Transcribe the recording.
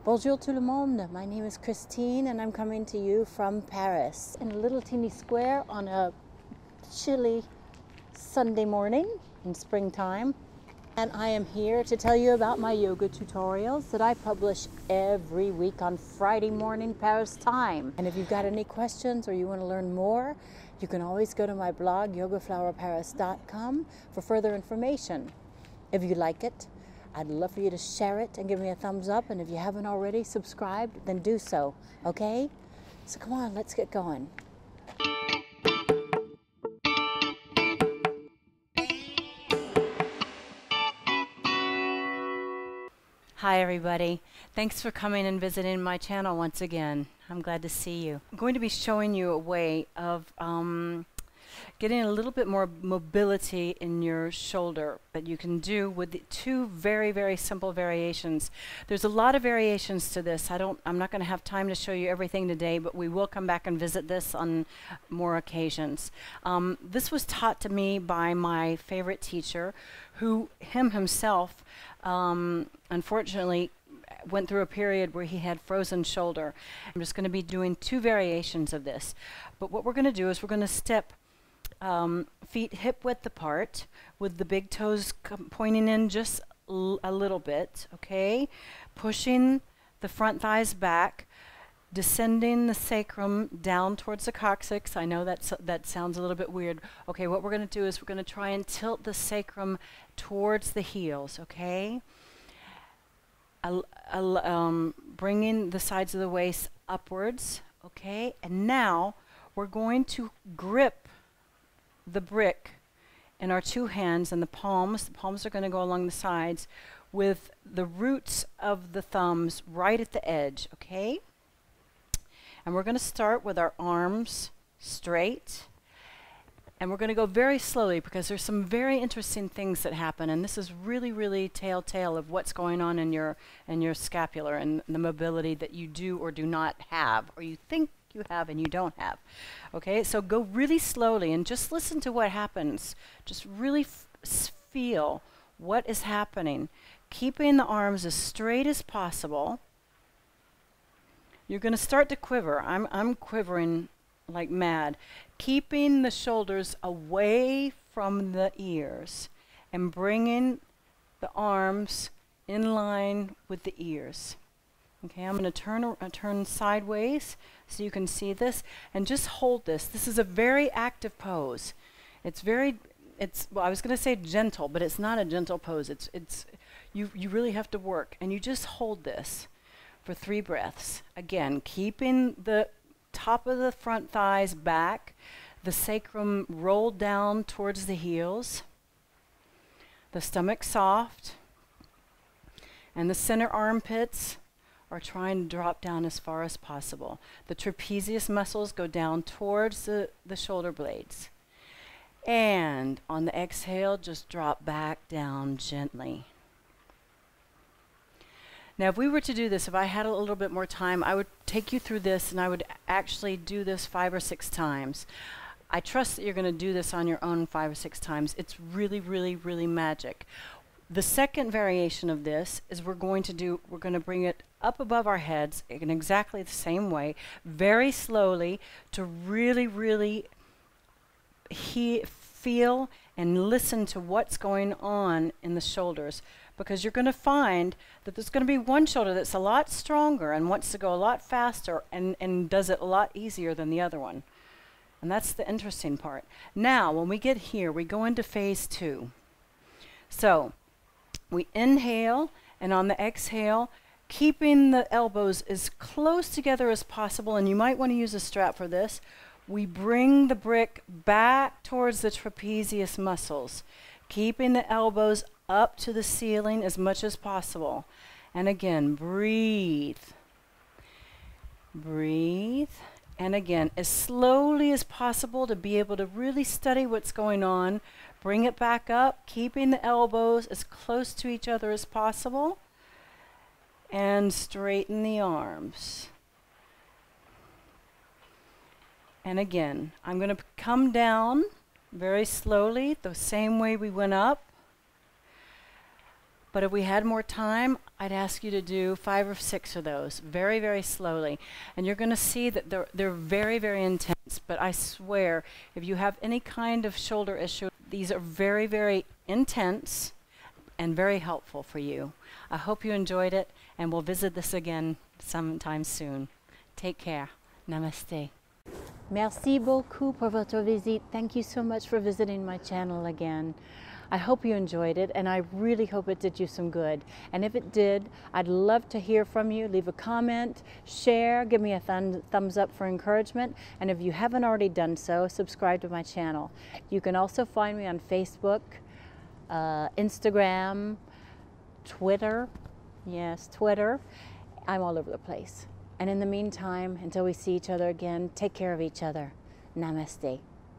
Bonjour tout le monde, my name is Christine and I'm coming to you from Paris in a little teeny square on a chilly Sunday morning in springtime. And I am here to tell you about my yoga tutorials that I publish every week on Friday morning Paris time. And if you've got any questions or you want to learn more, you can always go to my blog Flower.Paris.com for further information. If you like it, I'd love for you to share it and give me a thumbs up, and if you haven't already subscribed, then do so, okay? So come on, let's get going. Hi everybody, thanks for coming and visiting my channel once again. I'm glad to see you. I'm going to be showing you a way of getting a little bit more mobility in your shoulder that you can do with the two very simple variations. There's a lot of variations to this. I'm not going to have time to show you everything today, but we will come back and visit this on more occasions. This was taught to me by my favorite teacher, who himself unfortunately went through a period where he had frozen shoulder. I'm just going to be doing two variations of this, but what we're going to do is we're going to step feet hip width apart with the big toes pointing in just a little bit, okay? Pushing the front thighs back, descending the sacrum down towards the coccyx. I know that sounds a little bit weird. Okay, what we're going to do is we're going to try and tilt the sacrum towards the heels, okay? Bringing the sides of the waist upwards, okay? And now we're going to grip the brick in our two hands and the palms. The palms are going to go along the sides with the roots of the thumbs right at the edge, okay? And we're going to start with our arms straight, and we're going to go very slowly because there's some very interesting things that happen, and this is really telltale of what's going on in your scapular and the mobility that you do or do not have, or you think you have and you don't have. Okay, so go really slowly and just listen to what happens. Just really feel what is happening. Keeping the arms as straight as possible. You're going to start to quiver. I'm quivering like mad. Keeping the shoulders away from the ears and bringing the arms in line with the ears. Okay, I'm going to turn sideways so you can see this, and just hold this. This is a very active pose. Well, I was going to say gentle, but it's not a gentle pose. You really have to work, and you just hold this for 3 breaths. Again, keeping the top of the front thighs back, the sacrum rolled down towards the heels, the stomach soft, and the center armpits are trying to drop down as far as possible. The trapezius muscles go down towards the shoulder blades. And on the exhale, just drop back down gently. Now, if we were to do this, if I had a little bit more time, I would take you through this and I would actually do this 5 or 6 times. I trust that you're going to do this on your own 5 or 6 times. It's really magic. The second variation of this is we're going to bring it up above our heads in exactly the same way, very slowly, to really feel and listen to what's going on in the shoulders, because you're going to find that there's going to be one shoulder that's a lot stronger and wants to go a lot faster and does it a lot easier than the other one. And that's the interesting part. Now, when we get here, we go into phase 2. So we inhale, and on the exhale, keeping the elbows as close together as possible, and you might want to use a strap for this, we bring the brick back towards the trapezius muscles, keeping the elbows up to the ceiling as much as possible. And again, breathe. Breathe. And again, as slowly as possible to be able to really study what's going on. Bring it back up, keeping the elbows as close to each other as possible. And straighten the arms. And again, I'm going to come down very slowly, the same way we went up. But if we had more time, I'd ask you to do 5 or 6 of those very, very slowly. And you're going to see that they're very, very intense. But I swear, if you have any kind of shoulder issue, these are very, very intense and very helpful for you. I hope you enjoyed it, and we'll visit this again sometime soon. Take care. Namaste. Merci beaucoup pour votre visite. Thank you so much for visiting my channel again. I hope you enjoyed it, and I really hope it did you some good. And if it did, I'd love to hear from you. Leave a comment, share, give me a thumbs up for encouragement. And if you haven't already done so, subscribe to my channel. You can also find me on Facebook, Instagram, Twitter. Yes, Twitter. I'm all over the place. And in the meantime, until we see each other again, take care of each other. Namaste.